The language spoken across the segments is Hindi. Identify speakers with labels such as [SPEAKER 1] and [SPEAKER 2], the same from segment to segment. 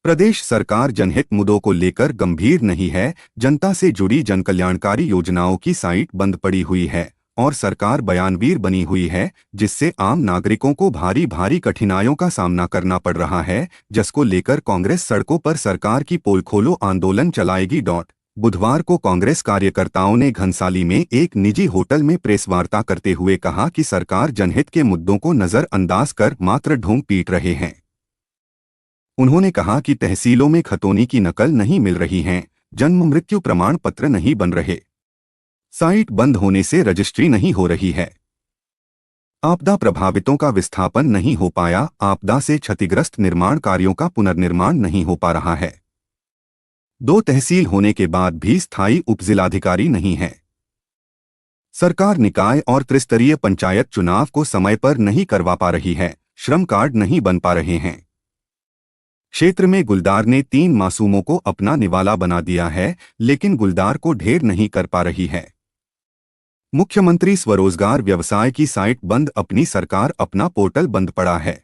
[SPEAKER 1] प्रदेश सरकार जनहित मुद्दों को लेकर गंभीर नहीं है। जनता से जुड़ी जनकल्याणकारी योजनाओं की साइट बंद पड़ी हुई है और सरकार बयानवीर बनी हुई है, जिससे आम नागरिकों को भारी भारी कठिनाइयों का सामना करना पड़ रहा है, जिसको लेकर कांग्रेस सड़कों पर सरकार की पोल खोलो आंदोलन चलाएगी। बुधवार को कांग्रेस कार्यकर्ताओं ने घनसाली में एक निजी होटल में प्रेस वार्ता करते हुए कहा कि सरकार जनहित के मुद्दों को नजरअंदाज कर मात्र ढोंग पीट रहे हैं। उन्होंने कहा कि तहसीलों में खतौनी की नकल नहीं मिल रही हैं, जन्म मृत्यु प्रमाण पत्र नहीं बन रहे, साइट बंद होने से रजिस्ट्री नहीं हो रही है, आपदा प्रभावितों का विस्थापन नहीं हो पाया, आपदा से क्षतिग्रस्त निर्माण कार्यों का पुनर्निर्माण नहीं हो पा रहा है, 2 तहसील होने के बाद भी स्थायी उपजिलाधिकारी नहीं है, सरकार निकाय और त्रिस्तरीय पंचायत चुनाव को समय पर नहीं करवा पा रही है, श्रम कार्ड नहीं बन पा रहे हैं। क्षेत्र में गुलदार ने 3 मासूमों को अपना निवाला बना दिया है, लेकिन गुलदार को ढेर नहीं कर पा रही है। मुख्यमंत्री स्वरोजगार व्यवसाय की साइट बंद, अपनी सरकार अपना पोर्टल बंद पड़ा है।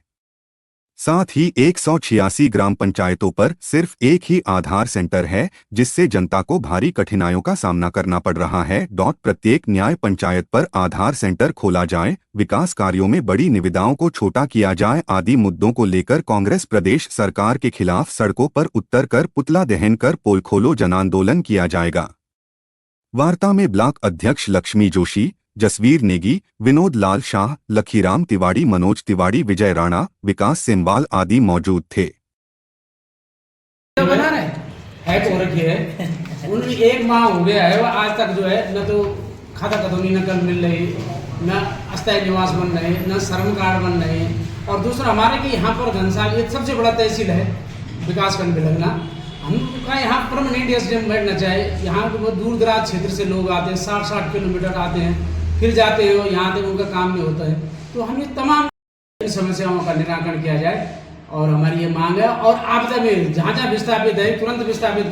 [SPEAKER 1] साथ ही 186 ग्राम पंचायतों पर सिर्फ एक ही आधार सेंटर है, जिससे जनता को भारी कठिनाइयों का सामना करना पड़ रहा है। प्रत्येक न्याय पंचायत पर आधार सेंटर खोला जाए, विकास कार्यों में बड़ी निविदाओं को छोटा किया जाए आदि मुद्दों को लेकर कांग्रेस प्रदेश सरकार के खिलाफ सड़कों पर उतर कर पुतला दहन कर पोल खोलो जनांदोलन किया जाएगा। वार्ता में ब्लॉक अध्यक्ष लक्ष्मी जोशी, जसवीर नेगी, विनोद लाल शाह, लखीराम तिवाड़ी, मनोज तिवाड़ी, विजय राणा, विकास सिंबाल आदि मौजूद थे।
[SPEAKER 2] बना रहे हैक हो रखी है, उनकी 1 माह हो गया है, आज तक जो है न तो खाता खतौनी नकल मिल रही, न अस्थायी निवास बन रहे, न श्रम कार्ड बन रहे। और दूसरा हमारे कि यहाँ पर घनसाली सबसे बड़ा तहसील है, विकासखंड बिलगना, हमका यहाँ परमानेंट एसडीएम बैठना चाहिए। यहाँ बहुत दूर दराज क्षेत्र से लोग आते हैं, 60-60 किलोमीटर आते हैं, फिर जाते हो, यहाँ तक उनका काम नहीं होता है। तो हम ये तमाम समस्याओं का निराकरण किया जाए और हमारी ये मांग है। और आपदा में जहाँ जहाँ विस्थापित है तुरंत विस्थापित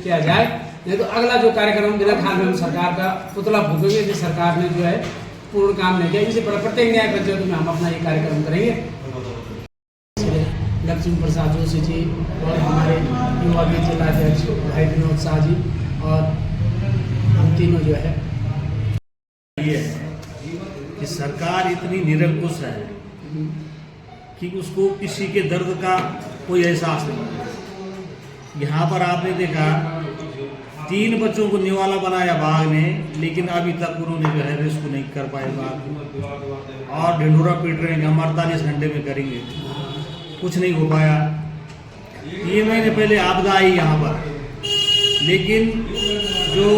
[SPEAKER 2] किया जाए, नहीं तो अगला जो कार्यक्रम बिना खाल में हम सरकार का पुतला फूकेंगे कि सरकार ने जो है पूर्ण काम नहीं किया। इसी पर प्रत्येक न्याय पंचायत में हम अपना ये कार्यक्रम करेंगे। लक्ष्मी प्रसाद जोशी जी और हमारे युवा के जिलाध्यक्ष भाई विनोद शाह जी और हम तीनों जो है
[SPEAKER 3] ये कि सरकार इतनी निरंकुश है कि उसको किसी के दर्द का कोई एहसास नहीं। यहाँ पर आपने देखा 3 बच्चों को निवाला बनाया बाघ ने, लेकिन अभी तक उन्होंने जो है रेस्क्यू नहीं कर पाए बाघ, और ढिंढोरा पीट रहे हैं, हम 48 घंटे में करेंगे, कुछ नहीं हो पाया। 3 महीने पहले आपदा आई यहाँ पर, लेकिन जो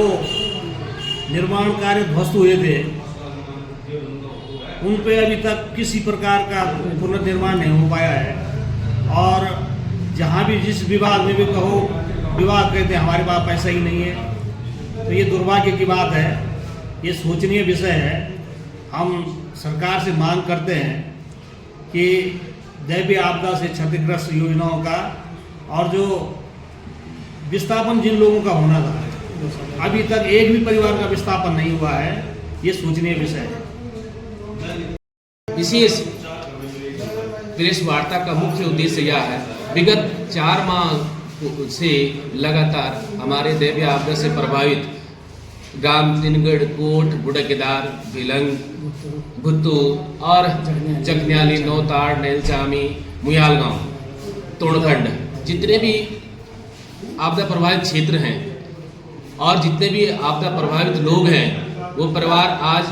[SPEAKER 3] निर्माण कार्य ध्वस्त हुए थे उन पे अभी तक किसी प्रकार का पुनर्निर्माण नहीं हो पाया है। और जहाँ भी जिस विभाग में भी कहो, विभाग कहते हैं हमारे पास पैसा ही नहीं है। तो ये दुर्भाग्य की बात है, ये सोचनीय विषय है। हम सरकार से मांग करते हैं कि दैवीय आपदा से क्षतिग्रस्त योजनाओं का और जो विस्थापन जिन लोगों का होना था, अभी तक एक भी परिवार का विस्थापन नहीं हुआ है, ये सोचनीय विषय है।
[SPEAKER 2] विशेष प्रेस वार्ता का मुख्य उद्देश्य यह है, विगत 4 माह से लगातार हमारे दैवीय आपदा से प्रभावित ग्राम तिनगढ़, कोट, बुढ़केदार, भिलंग, भुत्तू और जगन्याली, नौताड़, नेलचामी, मुयालगांव, तोड़खंड, जितने भी आपदा प्रभावित क्षेत्र हैं और जितने भी आपदा प्रभावित लोग हैं, वो परिवार आज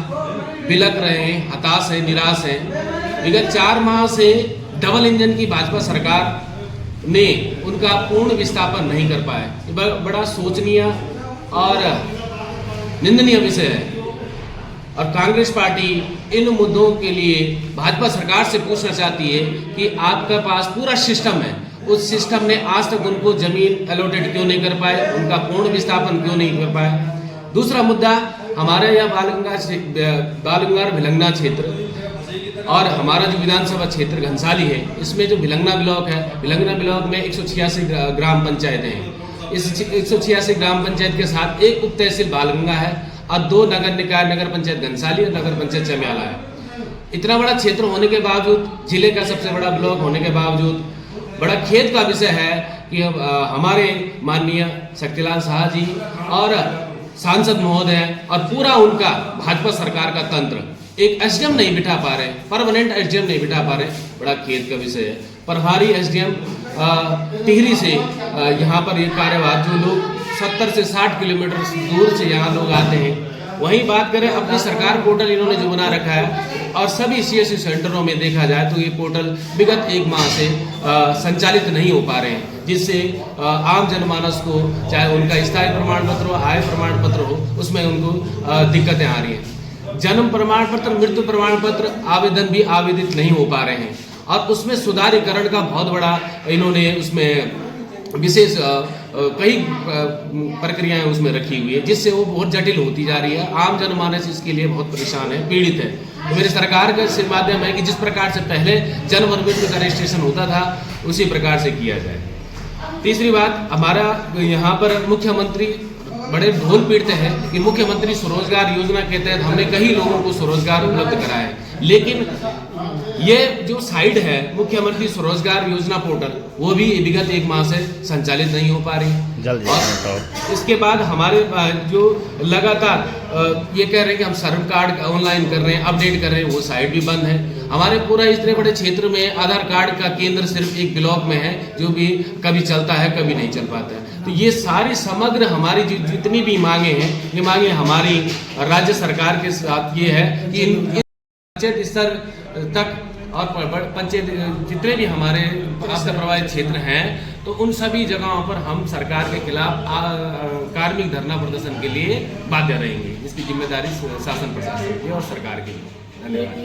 [SPEAKER 2] बिलक रहे हैं, हताश हैं, निराश हैं। विगत 4 माह से डबल इंजन की भाजपा सरकार ने उनका पूर्ण विस्थापन नहीं कर पाया। ये बड़ा शोचनीय और निंदनीय विषय है और कांग्रेस पार्टी इन मुद्दों के लिए भाजपा सरकार से पूछना चाहती है कि आपके पास पूरा सिस्टम है, उस सिस्टम ने आज तक उनको जमीन अलॉटेड क्यों नहीं कर पाए, उनका पूर्ण विस्थापन क्यों नहीं कर पाए। दूसरा मुद्दा, हमारे यहाँ बालगंगार भिलंगना क्षेत्र और हमारा जो विधानसभा क्षेत्र घनसाली है, इसमें जो भिलंगना ब्लॉक है, भिलंगना ब्लॉक में 186 ग्राम पंचायतें हैं। इस 186 ग्राम पंचायत के साथ एक उप तहसील बालगंगा है और 2 नगर निकाय, नगर पंचायत घनसाली और नगर पंचायत चमियाला है। इतना बड़ा क्षेत्र होने के बावजूद, जिले का सबसे बड़ा ब्लॉक होने के बावजूद, बड़ा खेद का विषय है कि हमारे माननीय शक्तिलाल शाह जी और सांसद महोदय और पूरा उनका भाजपा सरकार का तंत्र एक एसडीएम नहीं बिठा पा रहे, परमानेंट एसडीएम नहीं बिठा पा रहे, बड़ा खेद का विषय है। प्रभारी एसडीएम टिहरी से यहाँ पर ये कार्यवाह जो लोग 70 से 60 किलोमीटर दूर से यहाँ लोग आते हैं। वहीं बात करें अपनी सरकार पोर्टल इन्होंने जो बना रखा है और सभी सीएससी सेंटरों में देखा जाए तो ये पोर्टल विगत 1 माह से संचालित नहीं हो पा रहे हैं, जिससे आम जनमानस को चाहे उनका स्थायी प्रमाण पत्र हो, आय प्रमाण पत्र हो, उसमें उनको दिक्कतें आ रही हैं। जन्म प्रमाण पत्र, मृत्यु प्रमाण पत्र आवेदन भी आवेदित नहीं हो पा रहे हैं और उसमें सुधारीकरण का बहुत बड़ा इन्होंने उसमें विशेष कई प्रक्रियाएं उसमें रखी हुई है, जिससे वो बहुत जटिल होती जा रही है। आम जनमानस इसके लिए बहुत परेशान है, पीड़ित है। तो मेरी सरकार का इससे माध्यम है कि जिस प्रकार से पहले जन्म और मृत्यु का रजिस्ट्रेशन होता था उसी प्रकार से किया जाए। तीसरी बात, हमारा यहाँ पर मुख्यमंत्री बड़े ढोल पीटते हैं कि मुख्यमंत्री स्वरोजगार योजना के तहत हमने कई लोगों को स्वरोजगार उपलब्ध कराया है, लेकिन ये जो साइट है मुख्यमंत्री स्वरोजगार योजना पोर्टल, वो भी विगत 1 माह से संचालित नहीं हो पा रही। और इसके बाद हमारे जो लगातार ये कह रहे हैं कि हम सर्व कार्ड ऑनलाइन कर रहे हैं, अपडेट कर रहे हैं, वो साइट भी बंद है। हमारे पूरा इतने बड़े क्षेत्र में आधार कार्ड का केंद्र सिर्फ एक ब्लॉक में है, जो भी कभी चलता है कभी नहीं चल पाता है। तो ये सारी समग्र हमारी जितनी भी मांगे हैं, ये मांगे हमारी राज्य सरकार के साथ ये है कि पंचायत स्तर तक और पंचायत जितने भी हमारे आपदा प्रभावित क्षेत्र हैं, तो उन सभी जगहों पर हम सरकार के खिलाफ कार्मिक धरना प्रदर्शन के लिए बाध्य रहेंगे। इसकी जिम्मेदारी शासन प्रशासन की और सरकार की। धन्यवाद।